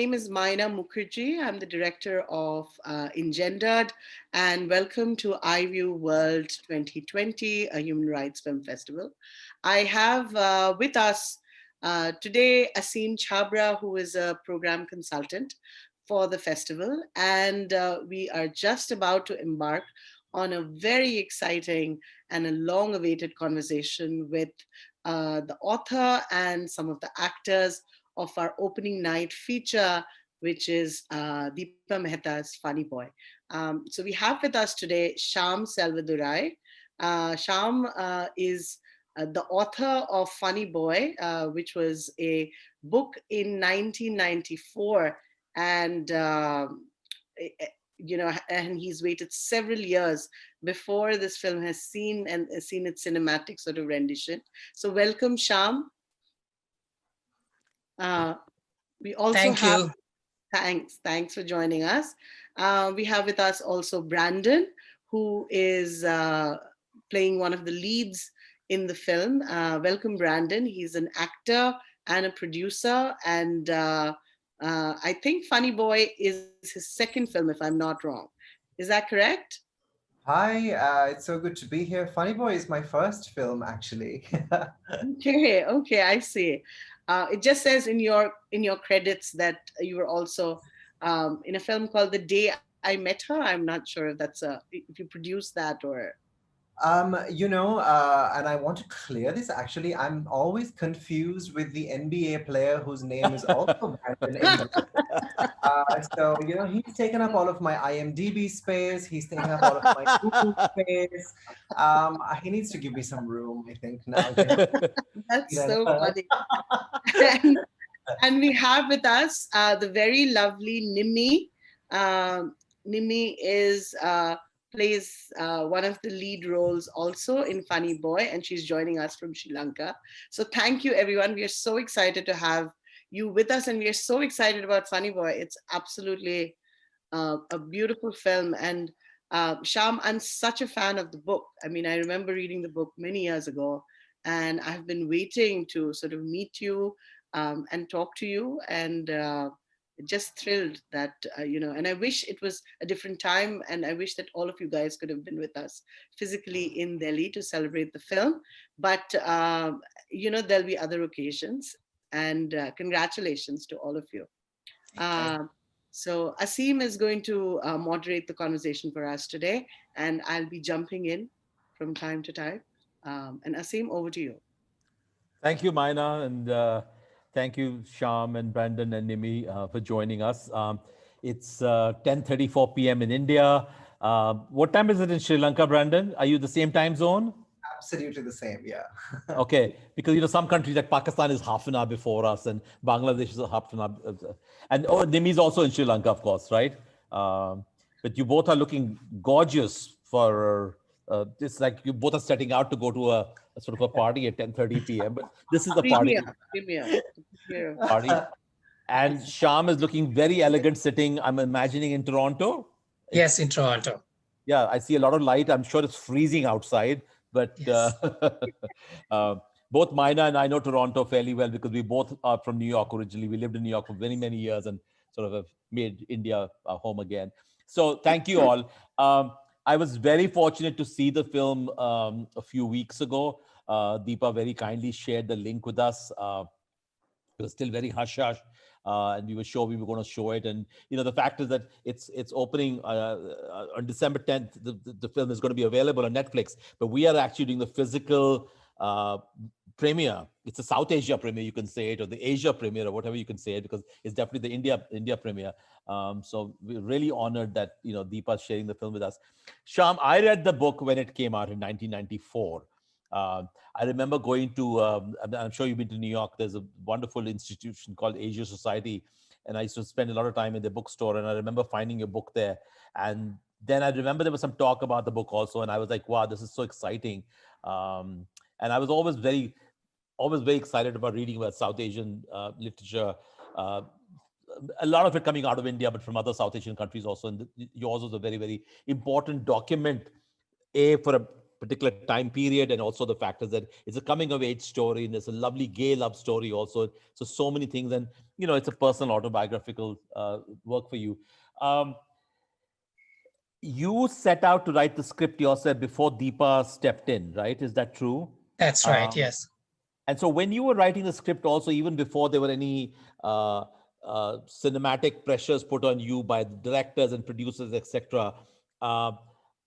name is Myna Mukherjee. I'm the director of Engendered, and welcome to iView World 2020, a human rights film festival. I have with us today Aseem Chhabra, who is a program consultant for the festival, and we are just about to embark on a very exciting and a long-awaited conversation with the author and some of the actors of our opening night feature, which is Deepa Mehta's Funny Boy. So we have with us today Shyam Selvadurai. Shyam is the author of Funny Boy, which was a book in 1994, and and he's waited several years before this film has seen its cinematic sort of rendition. So welcome, Shyam. Uh, we also Thank have, you. thanks for joining us. We have with us also Brandon, who is playing one of the leads in the film. Welcome, Brandon. He's an actor and a producer, and I think Funny Boy is his second film, if I'm not wrong. Is that correct? Hi, it's so good to be here. Funny Boy is my first film, actually. Okay, okay, I see. It just says in your credits that you were also in a film called The Day I Met Her. I'm not sure if you produced that or. And I want to clear this. Actually, I'm always confused with the NBA player whose name is also Brandon Ingram. He's taken up all of my IMDb space. He's taken up all of my Google space. He needs to give me some room, I think, now. That's so funny. and, and we have with us the very lovely Nimmi. Nimmi plays one of the lead roles also in Funny Boy, and she's joining us from Sri Lanka. So thank you, everyone. We are so excited to have you with us, and we are so excited about Funny Boy. It's absolutely a beautiful film. And Shyam, I'm such a fan of the book. I mean, I remember reading the book many years ago, and I've been waiting to sort of meet you and talk to you, and just thrilled that and I wish it was a different time, and I wish that all of you guys could have been with us physically in Delhi to celebrate the film. But there'll be other occasions, and congratulations to all of you. um, so Aseem is going to moderate the conversation for us today, and I'll be jumping in from time to time. And Aseem, over to you. Thank you, Myna, and thank you, Shyam and Brandon and Nimmi for joining us. It's 10:34 p.m. in India. What time is it in Sri Lanka, Brandon? Are you the same time zone? Absolutely the same, yeah. Okay, because some countries like Pakistan is half an hour before us, and Bangladesh is a half an hour, and Nimmi is also in Sri Lanka, of course, right? But you both are looking gorgeous for. It's like you both are setting out to go to a sort of a party at 10:30 p.m. But this is the party. Premier. Party. And Shyam is looking very elegant sitting, I'm imagining, in Toronto. Yes, in Toronto. Yeah, I see a lot of light. I'm sure it's freezing outside, but Yes. both Myna and I know Toronto fairly well because we both are from New York originally. We lived in New York for many, many years and sort of have made India our home again. So thank you all. I was very fortunate to see the film a few weeks ago. Deepa very kindly shared the link with us. It was still very hush hush, and we were sure we were going to show it. And the fact is that it's opening on December 10th. The film is going to be available on Netflix, but we are actually doing the physical premiere. It's a South Asia premiere, you can say it, or the Asia premiere, or whatever you can say it, because it's definitely the India premiere. So we're really honored that Deepa is sharing the film with us. Shyam, I read the book when it came out in 1994. I remember going to, I'm sure you've been to New York, there's a wonderful institution called Asia Society. And I used to spend a lot of time in the bookstore. And I remember finding a book there. And then I remember there was some talk about the book also. And I was like, wow, this is so exciting. And I was always very excited about reading about South Asian literature. A lot of it coming out of India, but from other South Asian countries also. And yours was a very, very important document, for a particular time period, and also the fact is that it's a coming of age story, and it's a lovely gay love story also. So many things, and it's a personal autobiographical work for you. Um, you set out to write the script yourself before Deepa stepped in, right? Is that true? That's right. Um, Yes. and so when you were writing the script, also even before there were any cinematic pressures put on you by the directors and producers, etc., uh,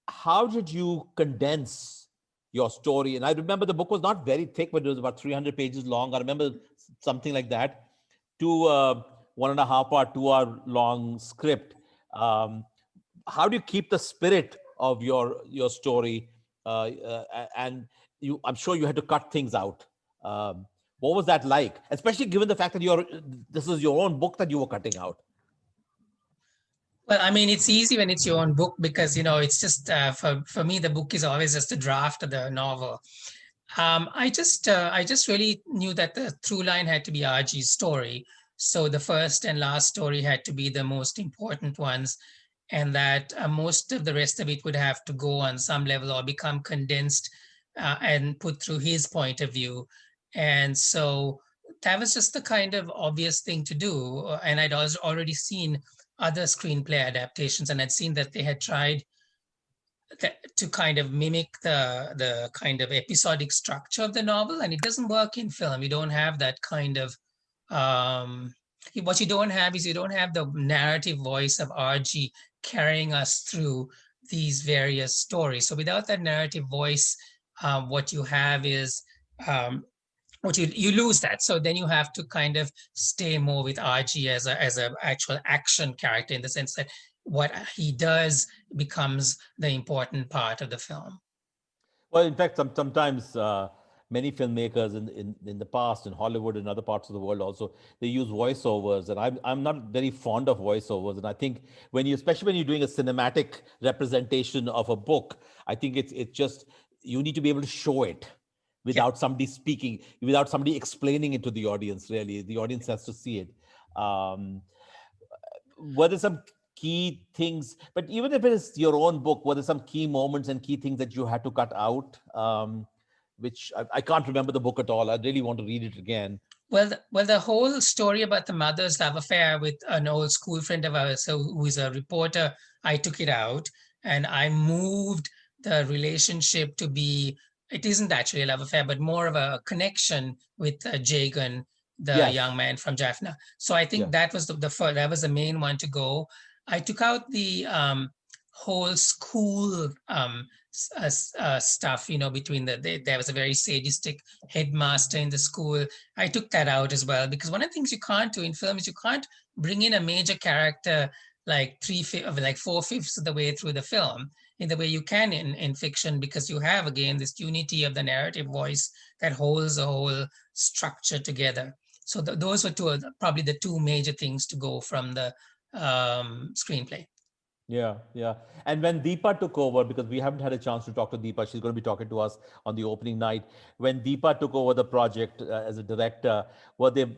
how did you condense your story? And I remember the book was not very thick, but it was about 300 pages long. I remember something like that, to 1.5 hour, 2 hour long script. Um, how do you keep the spirit of your story? And I'm sure you had to cut things out. What was that like, especially given the fact that this is your own book that you were cutting out? Well, I mean, it's easy when it's your own book because it's just for me the book is always just a draft of the novel. I just really knew that the through line had to be RG's story. So the first and last story had to be the most important ones, and that most of the rest of it would have to go on some level or become condensed and put through his point of view. And so that was just the kind of obvious thing to do. And I'd also already seen other screenplay adaptations, and I'd seen that they had tried to kind of mimic the kind of episodic structure of the novel, and it doesn't work in film. You don't have that kind of what you don't have is you don't have the narrative voice of RG carrying us through these various stories. So without that narrative voice, what you have is what you lose that. So then you have to kind of stay more with RG as a actual action character, in the sense that what he does becomes the important part of the film. Well, in fact, sometimes many filmmakers in the past, in Hollywood and other parts of the world also, they use voiceovers, and I'm not very fond of voiceovers. And I think especially when you're doing a cinematic representation of a book, I think it's just, you need to be able to show it without somebody speaking, without somebody explaining it to the audience. Really, the audience has to see it. Um, were there some key things, but even if it is your own book, were there some key moments and key things that you had to cut out, which I can't remember the book at all. I really want to read it again. Well, the whole story about the mother's love affair with an old school friend of ours, who is a reporter, I took it out and I moved the relationship to be, it isn't actually a love affair, but more of a connection with Jagan, the Yes. young man from Jaffna. So I think Yeah. that was that was the main one to go. I took out the whole school stuff, between there was a very sadistic headmaster in the school. I took that out as well, because one of the things you can't do in film is you can't bring in a major character like 4/5 of the way through the film in the way you can in fiction, because you have, again, this unity of the narrative voice that holds the whole structure together. So those were probably the two major things to go from the screenplay. Yeah, yeah. And when Deepa took over, because we haven't had a chance to talk to Deepa, she's going to be talking to us on the opening night. When Deepa took over the project as a director, were there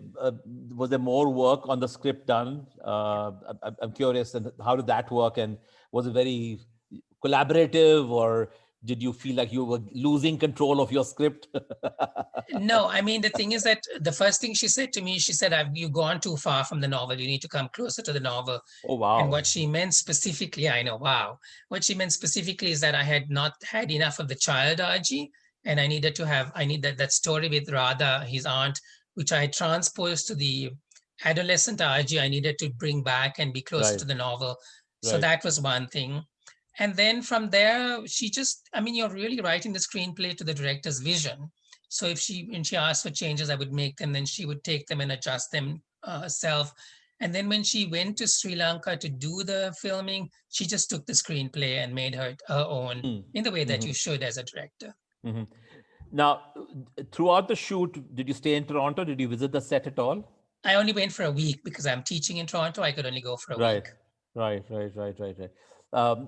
was there more work on the script done? I'm curious, and how did that work? And was it very collaborative, or did you feel like you were losing control of your script? No, I mean, the thing is that the first thing she said to me, she said, you've gone too far from the novel. You need to come closer to the novel. Oh, And wow. what she meant specifically, I know, wow. What she meant specifically is that I had not had enough of the child RG, and I need that story with Radha, his aunt, which I transposed to the adolescent RG. I needed to bring back and be closer Right, to the novel. So right. that was one thing. And then from there, you're really writing the screenplay to the director's vision. So when she asked for changes, I would make them, then she would take them and adjust them herself. And then when she went to Sri Lanka to do the filming, she just took the screenplay and made her own, in the way that Mm-hmm. you should as a director. Mm-hmm. Now, throughout the shoot, did you stay in Toronto? Did you visit the set at all? I only went for a week because I'm teaching in Toronto. I could only go for a Right, week. right.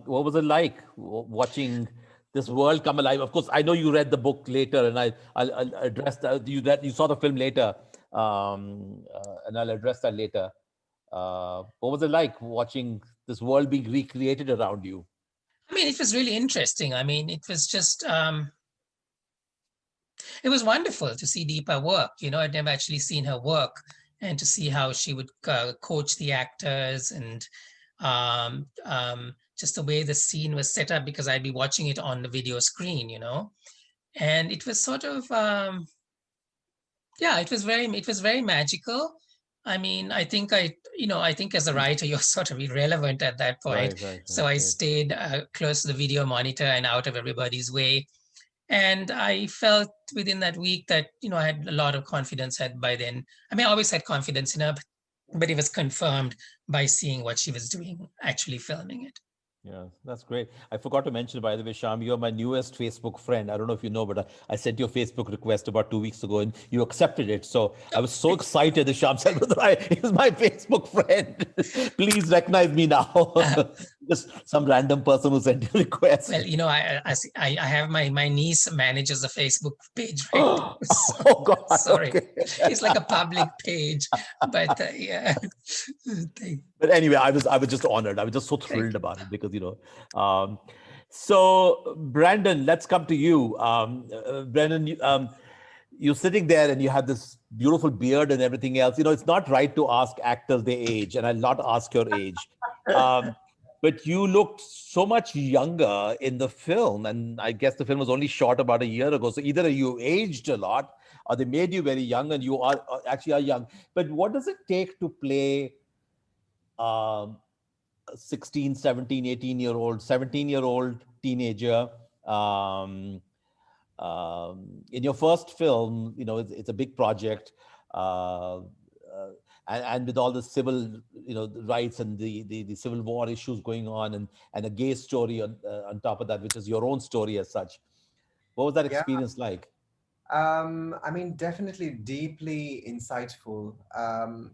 What was it like watching this world come alive? Of course, I know you read the book later, and I'll address that. You saw the film later, and I'll address that later. What was it like watching this world being recreated around you? mean, it was really interesting. I mean, it was just, it was wonderful to see Deepa work. I'd never actually seen her work, and to see how she would coach the actors, and just the way the scene was set up, because I'd be watching it on the video screen, and it was sort of, yeah, it was very magical. I mean, I think as a writer, you're sort of irrelevant at that point. So I stayed close to the video monitor and out of everybody's way. And I felt within that week that, I had a lot of confidence by then. I mean, I always had confidence in her, but it was confirmed by seeing what she was doing, actually filming it. Yeah, that's great. I forgot to mention, by the way, Shyam, you're my newest Facebook friend. I don't know if you know, but I sent you a Facebook request about 2 weeks ago and you accepted it. So I was so excited that Shyam Selvadurai is my Facebook friend. Please recognize me now. Just some random person who sent you a request. Well, I have my niece manages a Facebook page right now. So, oh, God. Sorry. Okay. It's like a public page, but yeah. But anyway, I was just honored. I was just so thrilled about it because, so Brandon, let's come to you. Brandon, you're sitting there and you have this beautiful beard and everything else. It's not right to ask actors their age, and I'll not ask your age. But you looked so much younger in the film, and I guess the film was only shot about a year ago. So either you aged a lot or they made you very young, and you are actually are young. But what does it take to play 16, 17, 18-year-old, 17-year-old teenager? In your first film, it's a big project. And with all the civil, rights and the Civil War issues going on, and a gay story on top of that, which is your own story as such. What was that experience like? I mean, definitely deeply insightful,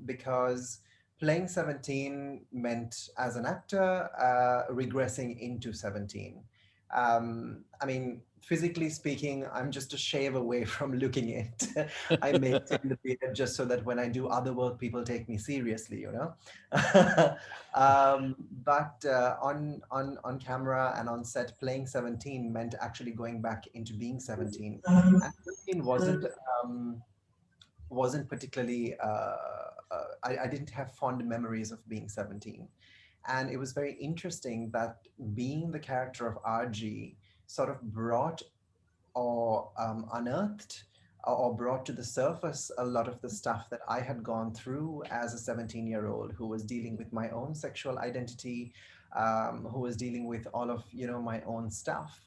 because playing 17 meant, as an actor, regressing into 17. I mean, physically speaking, I'm just a shave away from looking it. I maintain the beard just so that when I do other work, people take me seriously, But on camera and on set, playing 17 meant actually going back into being 17. And 17 wasn't particularly. I didn't have fond memories of being 17. And it was very interesting that being the character of RG sort of brought or unearthed or brought to the surface a lot of the stuff that I had gone through as a 17-year-old who was dealing with my own sexual identity, who was dealing with all of, my own stuff.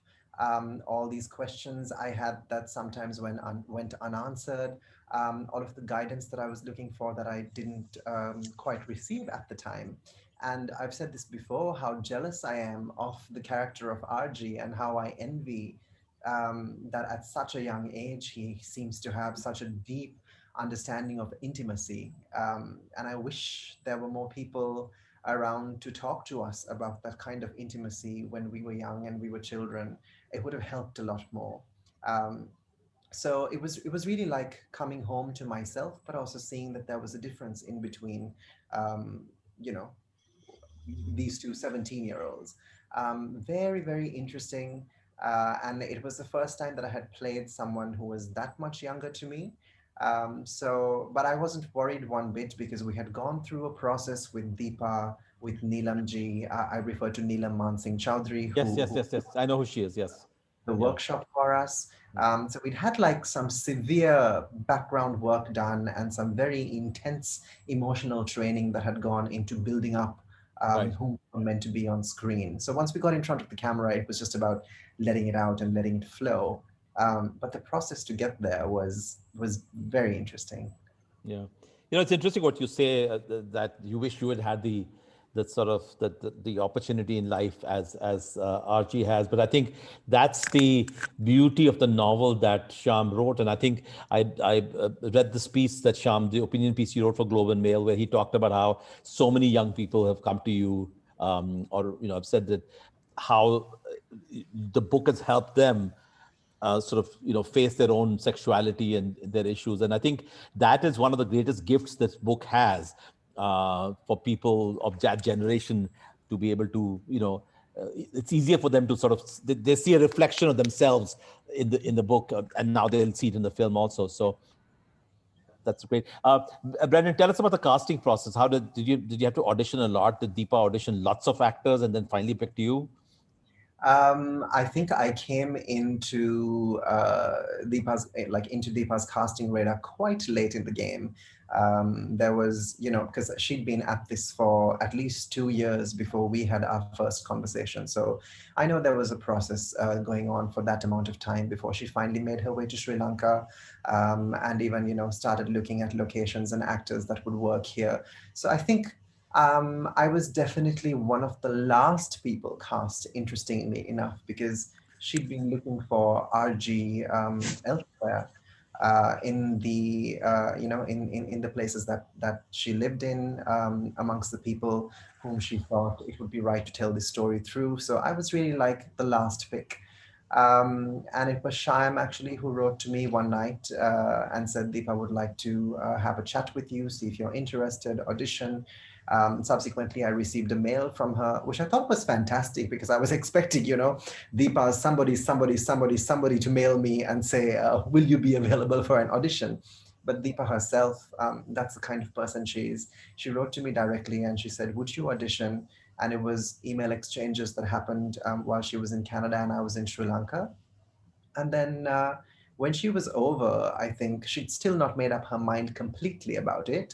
All these questions I had that sometimes went unanswered, all of the guidance that I was looking for that I didn't quite receive at the time. And I've said this before, how jealous I am of the character of RG and how I envy that at such a young age, he seems to have such a deep understanding of intimacy. And I wish there were more people around to talk to us about that kind of intimacy when we were young and we were children. It would have helped a lot more. So it was really like coming home to myself, but also seeing that there was a difference in between, these two 17-year-olds. Very, very interesting. And it was the first time that I had played someone who was that much younger to me. But I wasn't worried one bit because we had gone through a process with Deepa, with Neelamji. I refer to Neelam Mansingh Chowdhury. Yes. I know who she is. Yes. The workshop for us. So we'd had like some severe background work done and some very intense emotional training that had gone into building up who were meant to be on screen. So once we got in front of the camera, it was just about letting it out and letting it flow. But the process to get there was very interesting. Yeah, it's interesting what you say, that you wish you had the sort of the opportunity in life as Archie has. But I think that's the beauty of the novel that Shyam wrote. And I think I read this piece that Shyam, the opinion piece he wrote for Globe and Mail, where he talked about how so many young people have come to you, or have said that how the book has helped them sort of face their own sexuality and their issues. And I think that is one of the greatest gifts this book has for people of that generation, to be able to it's easier for them to sort of they see a reflection of themselves in the book, and now they'll see it in the film also. So that's great. Brendan, tell us about the casting process. How did you have to audition a lot? Did Deepa audition lots of actors and then finally picked you? I think I came into into Deepa's casting radar quite late in the game. There was, because she'd been at this for at least 2 years before we had our first conversation. So I know there was a process going on for that amount of time before she finally made her way to Sri Lanka, and even, started looking at locations and actors that would work here. So I think I was definitely one of the last people cast, interestingly enough, because she'd been looking for RG elsewhere in the in the places that she lived in, amongst the people whom she thought it would be right to tell this story through. So I was really like the last pick. And it was Shyam actually who wrote to me one night and said, Deepa would like to have a chat with you, see if you're interested, audition. Subsequently, I received a mail from her, which I thought was fantastic because I was expecting, Deepa, somebody to mail me and say, will you be available for an audition? But Deepa herself, that's the kind of person she is. She wrote to me directly and she said, would you audition? And it was email exchanges that happened while she was in Canada and I was in Sri Lanka. And then when she was over, I think she'd still not made up her mind completely about it.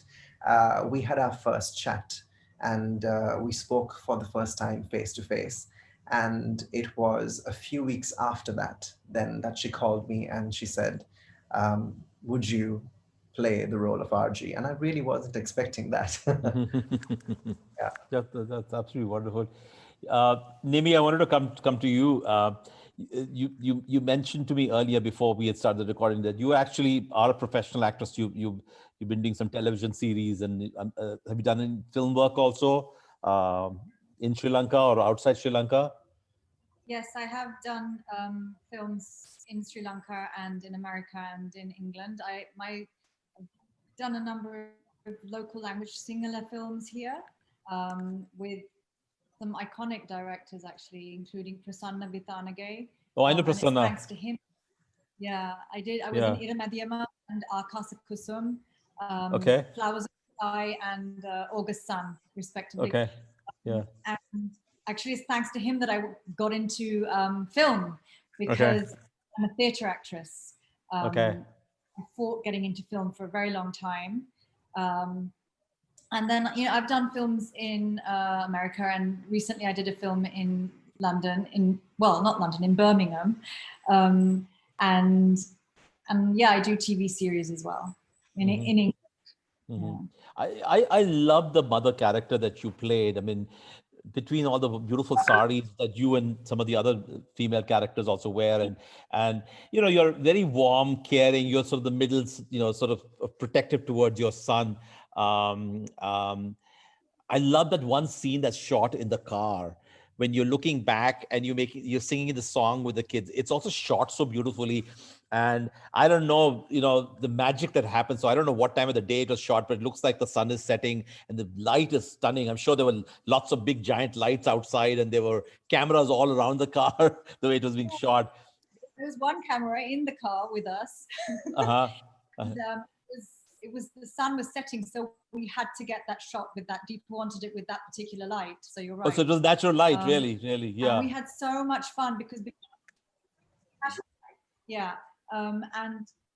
We had our first chat and we spoke for the first time face to face. And it was a few weeks after that, then that she called me and she said, would you play the role of RG? And I really wasn't expecting that. Yeah. That's absolutely wonderful. Nimmi, I wanted to come to you. You mentioned to me earlier before we had started recording that you actually are a professional actress. You've been doing some television series, and have you done in film work also in Sri Lanka or outside Sri Lanka? Yes, I have done films in Sri Lanka and in America and in England. I've done a number of local language singular films here with some iconic directors, actually, including Prasanna Vithanage. Oh, I know And it's Prasanna. thanks to him. Yeah, I did. I was in Iramadhyama and Akasa Kusum, Okay. Flowers of the Sky and August Sun, respectively. Okay. Yeah. And actually, it's thanks to him that I got into film because I'm a theatre actress. Okay. I fought getting into film for a very long time. And then, I've done films in America, and recently I did a film in London, not London, in Birmingham. And yeah, I do TV series as well in England. Mm-hmm. I love the mother character that you played. I mean, between all the beautiful saris that you and some of the other female characters also wear, and you're very warm, caring. You're sort of the middle, sort of protective towards your son. I love that one scene that's shot in the car when you're looking back and you're singing the song with the kids. It's also shot so beautifully. And I don't know, the magic that happens. So I don't know what time of the day it was shot, but it looks like the sun is setting and the light is stunning. I'm sure there were lots of big giant lights outside and there were cameras all around the car, the way it was being shot. There was one camera in the car with us. Uh-huh. And, the sun was setting, so we had to get that shot with that. Deepa wanted it with that particular light, so you're right. Oh, so it was natural light, really, yeah. And we had so much fun because yeah, and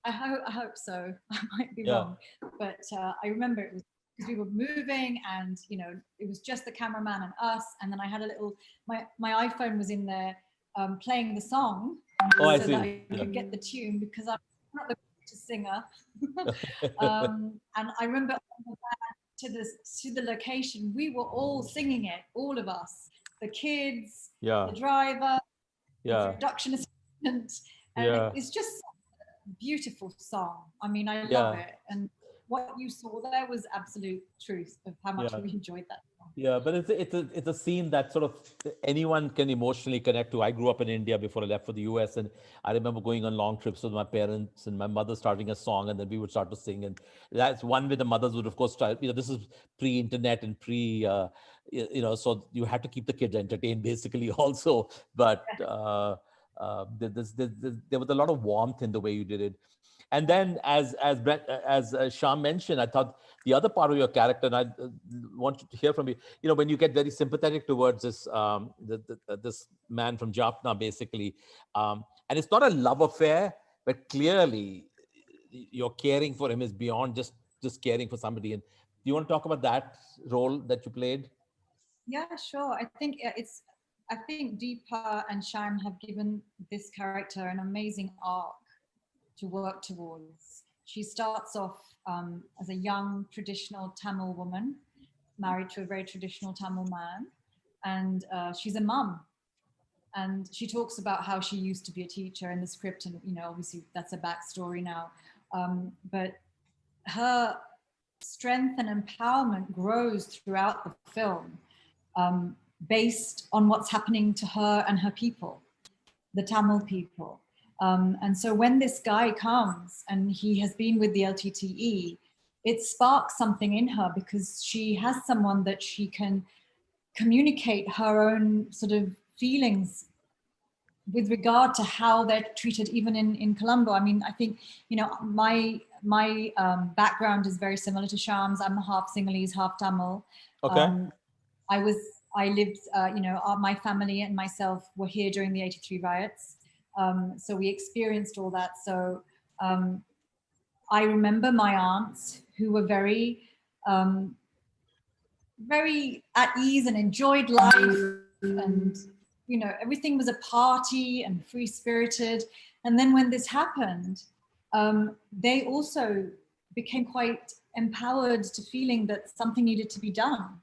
I hope so. I might be wrong, but I remember it was because we were moving, and it was just the cameraman and us, and then I had a little. My iPhone was in there playing the song, so I that I could get the tune because I'm not the greatest singer. And I remember to the location, we were all singing it, all of us, the kids, the driver, the production assistant, and it's just a beautiful song. I mean, I love it, and what you saw there was absolute truth of how much we enjoyed that song. Yeah, but it's a scene that sort of anyone can emotionally connect to. I grew up in India before I left for the US, and I remember going on long trips with my parents and my mother starting a song, and then we would start to sing. And that's one way the mothers would, of course, start. This is pre-internet and pre, so you had to keep the kids entertained basically also. But there was a lot of warmth in the way you did it. And then, as Shyam mentioned, I thought the other part of your character, and I want to hear from you. When you get very sympathetic towards this man from Jaffna, basically, and it's not a love affair, but clearly your caring for him is beyond just caring for somebody. And do you want to talk about that role that you played? Yeah, sure. I think Deepa and Shyam have given this character an amazing arc to work towards. She starts off as a young traditional Tamil woman, married to a very traditional Tamil man, and she's a mum. And she talks about how she used to be a teacher in the script, and obviously that's a backstory now. But her strength and empowerment grows throughout the film, based on what's happening to her and her people, the Tamil people. And so when this guy comes and he has been with the LTTE, it sparks something in her because she has someone that she can communicate her own sort of feelings with regard to how they're treated even in Colombo. I mean, I think, my background is very similar to Shyam's. I'm half Sinhalese, half Tamil. Okay. I lived, my family and myself were here during the 83 riots. So we experienced all that. So I remember my aunts who were very, very at ease and enjoyed life, and everything was a party and free spirited. And then when this happened, they also became quite empowered to feeling that something needed to be done.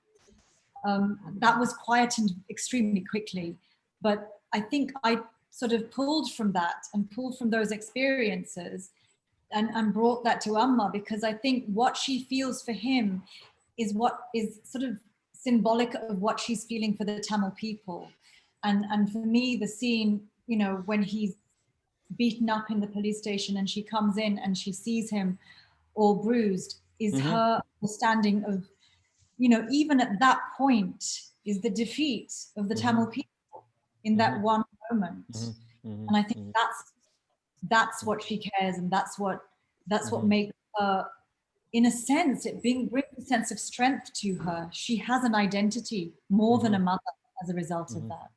That was quietened extremely quickly, but I think I sort of pulled from that and pulled from those experiences and brought that to Amma, because I think what she feels for him is what is sort of symbolic of what she's feeling for the Tamil people. And for me, the scene, when he's beaten up in the police station and she comes in and she sees him all bruised, is her understanding of, even at that point, is the defeat of the Tamil people in that one moment. And I think that's what she cares, and that's what makes her, in a sense, it brings a sense of strength to her. She has an identity more than a mother as a result of that.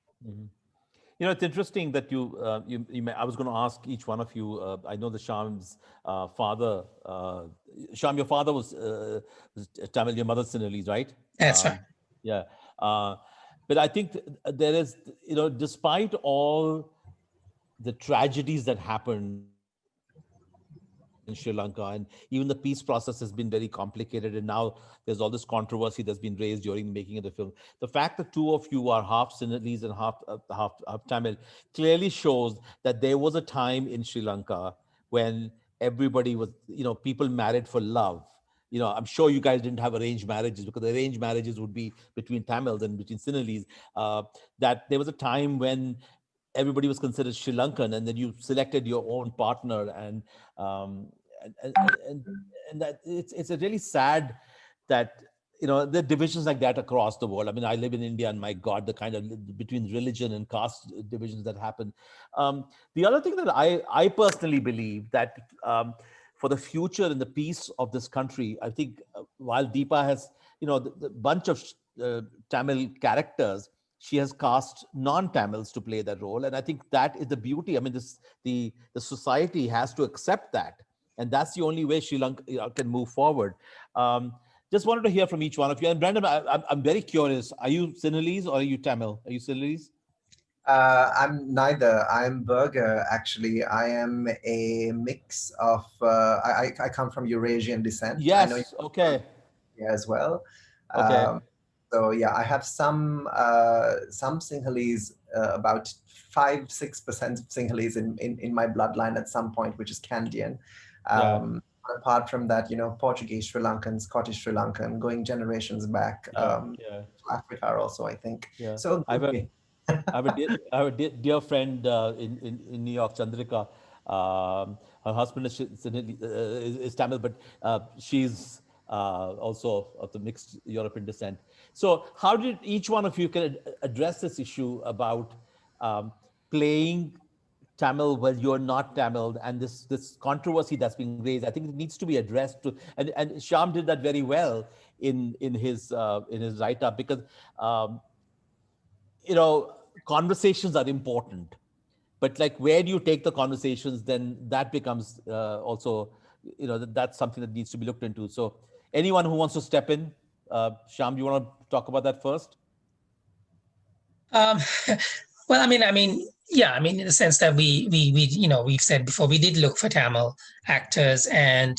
It's interesting that I was going to ask each one of you. I know the Shyam's father. Shyam, your father was Tamil, your mother's Sinhalese, right? That's right. Yeah. But I think there is, despite all the tragedies that happened in Sri Lanka, and even the peace process has been very complicated, and now there's all this controversy that's been raised during the making of the film. The fact that two of you are half Sinhalese and half Tamil clearly shows that there was a time in Sri Lanka when everybody was, people married for love. I'm sure you guys didn't have arranged marriages, because arranged marriages would be between Tamils and between Sinhalese. That there was a time when everybody was considered Sri Lankan, and then you selected your own partner, and that it's a really sad that there are divisions like that across the world. I mean, I live in India, and my God, the kind of between religion and caste divisions that happen. The other thing that I personally believe that for the future and the peace of this country, I think while Deepa has the bunch of Tamil characters, she has cast non-Tamils to play that role, and I think that is the beauty. I mean, the society has to accept that, and that's the only way Sri Lanka can move forward. Just wanted to hear from each one of you. And Brandon, I'm very curious. Are you Sinhalese or are you Tamil? Are you Sinhalese? I'm neither. I'm Burger, actually. I am a mix of, I come from Eurasian descent. Yes, I know you okay. as well. Okay. So yeah, I have some Sinhalese, about 5-6% Sinhalese in my bloodline at some point, which is Candian. Apart from that, Portuguese Sri Lankan, Scottish Sri Lankan, going generations back, to Africa also, I think. Yeah. So I have a dear friend in New York, Chandrika. Her husband is Tamil, but she's also of the mixed European descent. So how did each one of you can address this issue about playing Tamil while you're not Tamil, and this controversy that's being raised? I think it needs to be addressed. And Shyam did that very well in his write up, because you know, conversations are important, but like, where do you take the conversations? Then that becomes also, you know, that's something that needs to be looked into. So anyone who wants to step in, Shyam, you want to talk about that first? Um, well, yeah, in the sense that we've said before, we did look for Tamil actors, and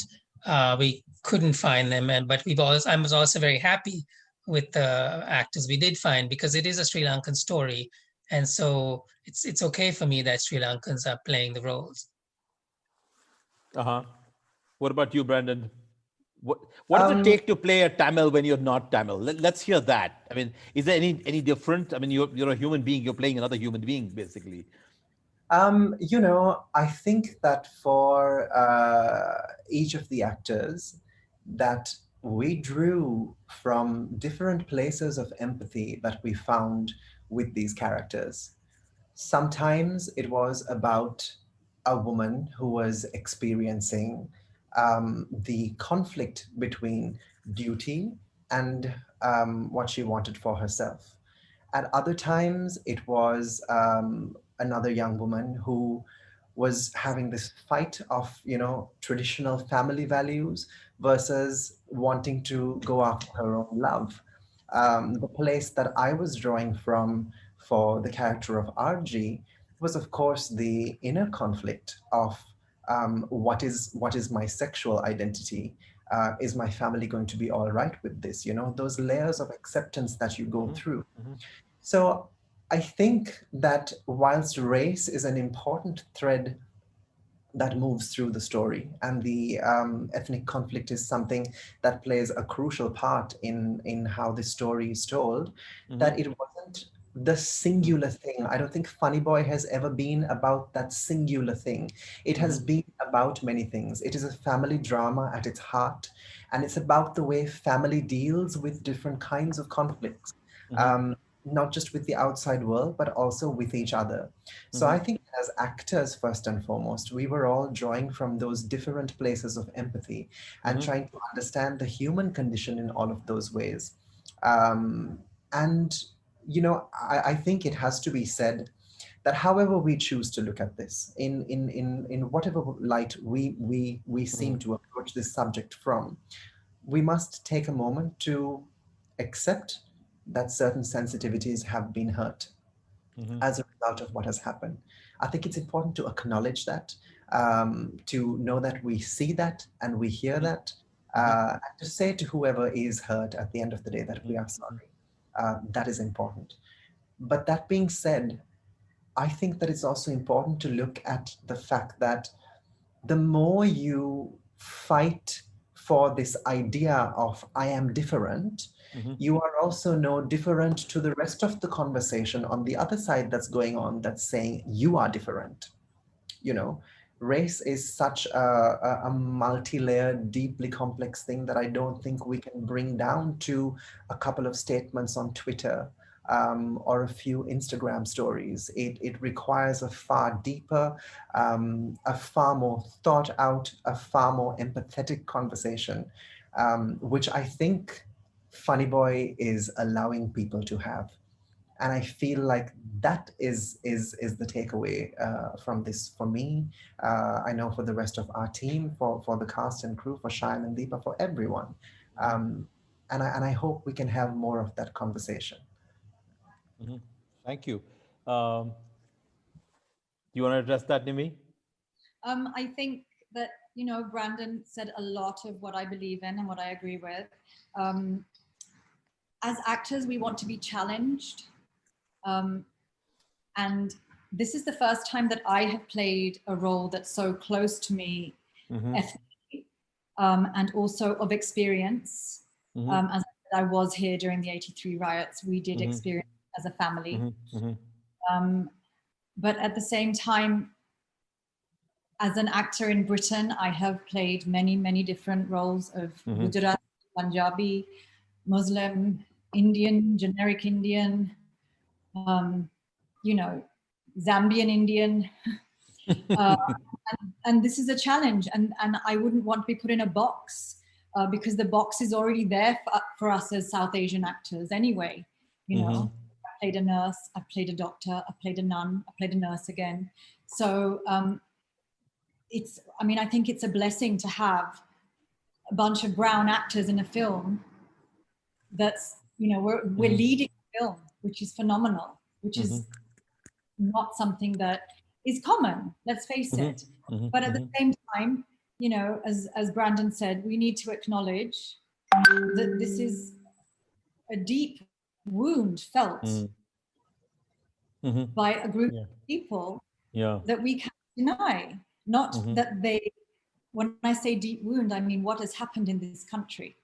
we couldn't find them. But I was also very happy with the actors we did find, because it is a Sri Lankan story, and so it's okay for me that Sri Lankans are playing the roles. What about you, Brandon? What does it take to play a Tamil when you're not Tamil? Let's hear that. I mean, is there any different? I mean, you're a human being. You're playing another human being, basically. You know, I think that for each of the actors, that we drew from different places of empathy that we found with these characters. Sometimes it was about a woman who was experiencing the conflict between duty and what she wanted for herself. At other times, it was another young woman who was having this fight of, you know, traditional family values versus wanting to go after her own love. The place that I was drawing from for the character of RG was, of course, the inner conflict of what is my sexual identity? Is my family going to be all right with this? You know, those layers of acceptance that you go through. So I think that whilst race is an important thread that moves through the story, and the ethnic conflict is something that plays a crucial part in how the story is told, that it wasn't the singular thing. I don't think Funny Boy has ever been about that singular thing. It has been about many things. It is a family drama at its heart, and it's about the way family deals with different kinds of conflicts. Not just with the outside world, but also with each other. So I think as actors, first and foremost, we were all drawing from those different places of empathy and trying to understand the human condition in all of those ways. And, you know, I think it has to be said that however we choose to look at this, in whatever light we seem to approach this subject from, we must take a moment to accept that certain sensitivities have been hurt as a result of what has happened. I think it's important to acknowledge that, to know that we see that and we hear that, and to say to whoever is hurt at the end of the day that we are sorry. That is important. But that being said, I think that it's also important to look at the fact that the more you fight for this idea of I am different, you are also no different to the rest of the conversation on the other side that's going on, that's saying you are different. You know, race is such a multi-layered, deeply complex thing that I don't think we can bring down to a couple of statements on Twitter, or a few Instagram stories. It requires a far deeper, a far more thought out, a far more empathetic conversation, which I think Funny Boy is allowing people to have. And I feel like that is the takeaway from this for me. I know for the rest of our team, for the cast and crew, for Shyam and Deepa, for everyone. And I hope we can have more of that conversation. Thank you. Do you want to address that, Nimmi? I think that, you know, Brandon said a lot of what I believe in and what I agree with. As actors, we want to be challenged. And this is the first time that I have played a role that's so close to me ethnically, and also of experience. As I was here during the 83 riots, we did experience as a family. But at the same time, as an actor in Britain, I have played many, many different roles of Gujarat Punjabi, Muslim, Indian, generic Indian, you know, Zambian Indian. And this is a challenge, and I wouldn't want to be put in a box because the box is already there for us as South Asian actors anyway. You know, I played a nurse, I played a doctor, I played a nun, I played a nurse again. So I think it's a blessing to have a bunch of brown actors in a film that's, you know, we're leading the film, which is phenomenal, which is not something that is common, let's face it. But at the same time, you know, as Brandon said, we need to acknowledge that this is a deep wound felt by a group of people that we can't deny. Not that they, when I say deep wound, I mean what has happened in this country.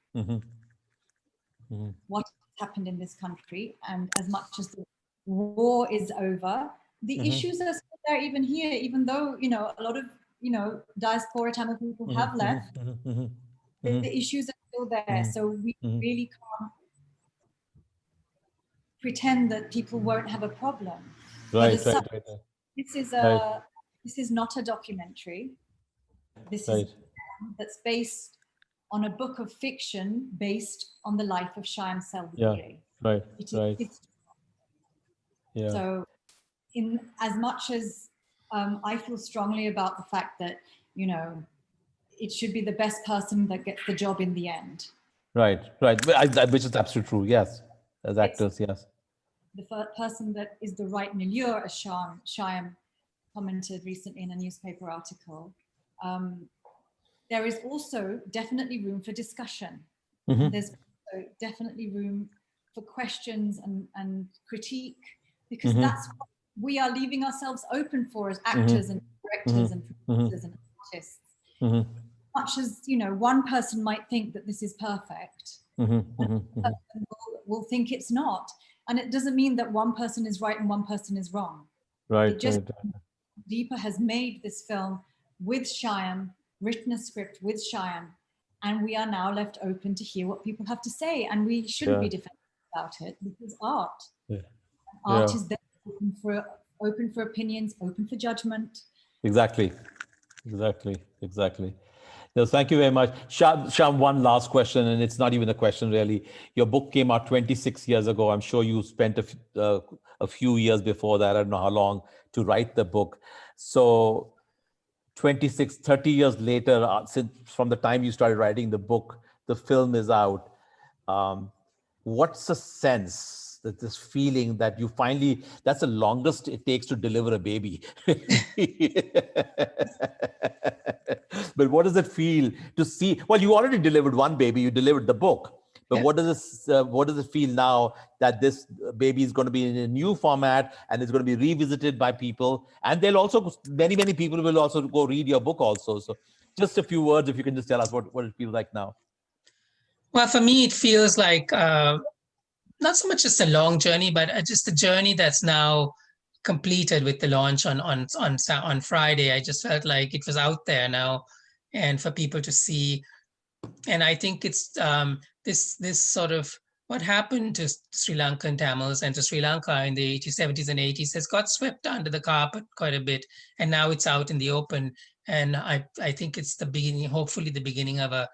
What has happened in this country, and as much as the war is over, the issues are still there even here, even though, you know, a lot of, you know, diaspora Tamil people have left, the issues are still there. So we really can't pretend that people won't have a problem. Right. This is not a documentary. This is that's based on a book of fiction based on the life of Shyam Selvadurai. So, in as much as I feel strongly about the fact that, you know, it should be the best person that gets the job in the end. Right. Which is absolutely true. Yes, as actors, yes. The person that is the right milieu, as Shyam commented recently in a newspaper article. There is also definitely room for discussion. There's also definitely room for questions and critique, because that's what we are leaving ourselves open for as actors and directors and producers and artists. Much as, you know, one person might think that this is perfect, will think it's not. And it doesn't mean that one person is right and one person is wrong. It just Deepa has made this film with Shyam, written a script with Shyam, and we are now left open to hear what people have to say. And we shouldn't be defensive about it, because art is there, open for opinions, open for judgment. Exactly. No, thank you very much. Shyam, one last question, and it's not even a question really. Your book came out 26 years ago. I'm sure you spent a few years before that, I don't know how long, to write the book. So 30 years later, since from the time you started writing the book, the film is out. What's the sense, that this feeling that you finally, that's the longest it takes to deliver a baby. But what does it feel to see? Well, you already delivered one baby, you delivered the book. But what does it feel now that this baby is going to be in a new format and it's going to be revisited by people? And they'll also, many people will also go read your book also. So just a few words, if you can just tell us what it feels like now. Well, for me, it feels like not so much just a long journey, but just a journey that's now completed with the launch on Friday. I just felt like it was out there now, and for people to see. And I think it's this sort of what happened to Sri Lankan Tamils and to Sri Lanka in the 80s, 70s, and 80s has got swept under the carpet quite a bit, and now it's out in the open. And I think it's the beginning, hopefully the beginning of a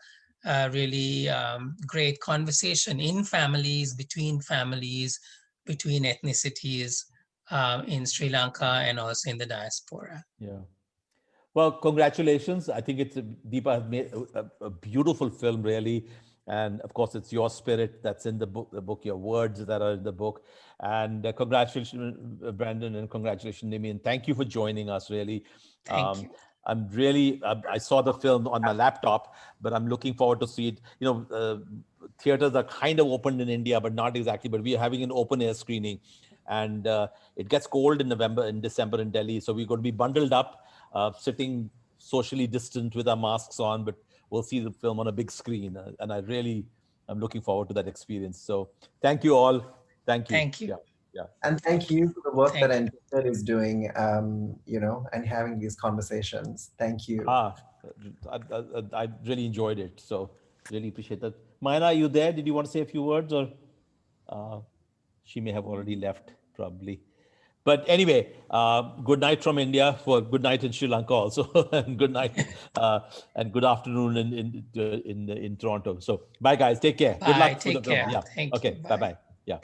really great conversation in families, between ethnicities in Sri Lanka and also in the diaspora. Yeah. Well, congratulations. I think Deepa has made a beautiful film, really. And of course, it's your spirit that's in the book, your words that are in the book. And congratulations, Brandon, and congratulations, Nimmi. And thank you for joining us, really. Thank you. I'm really, I saw the film on my laptop, but I'm looking forward to see it. You know, theaters are kind of opened in India, but not exactly. But we are having an open air screening. And it gets cold in December in Delhi. So we're going to be bundled up, sitting socially distant with our masks on, but we'll see the film on a big screen. And I'm looking forward to that experience. So thank you all. Thank you. Thank you. Yeah. And thank you for the work that Entertainment is doing, you know, and having these conversations. Thank you. I really enjoyed it. So really appreciate that. Myna, are you there? Did you want to say a few words, or she may have already left, probably. But anyway, good night from India. For good night in Sri Lanka also, and good night and good afternoon in Toronto. So bye, guys. Take care. Good Bye. luck for the Take film. care. Yeah. Thank you. Okay. Bye Bye. bye. Yeah.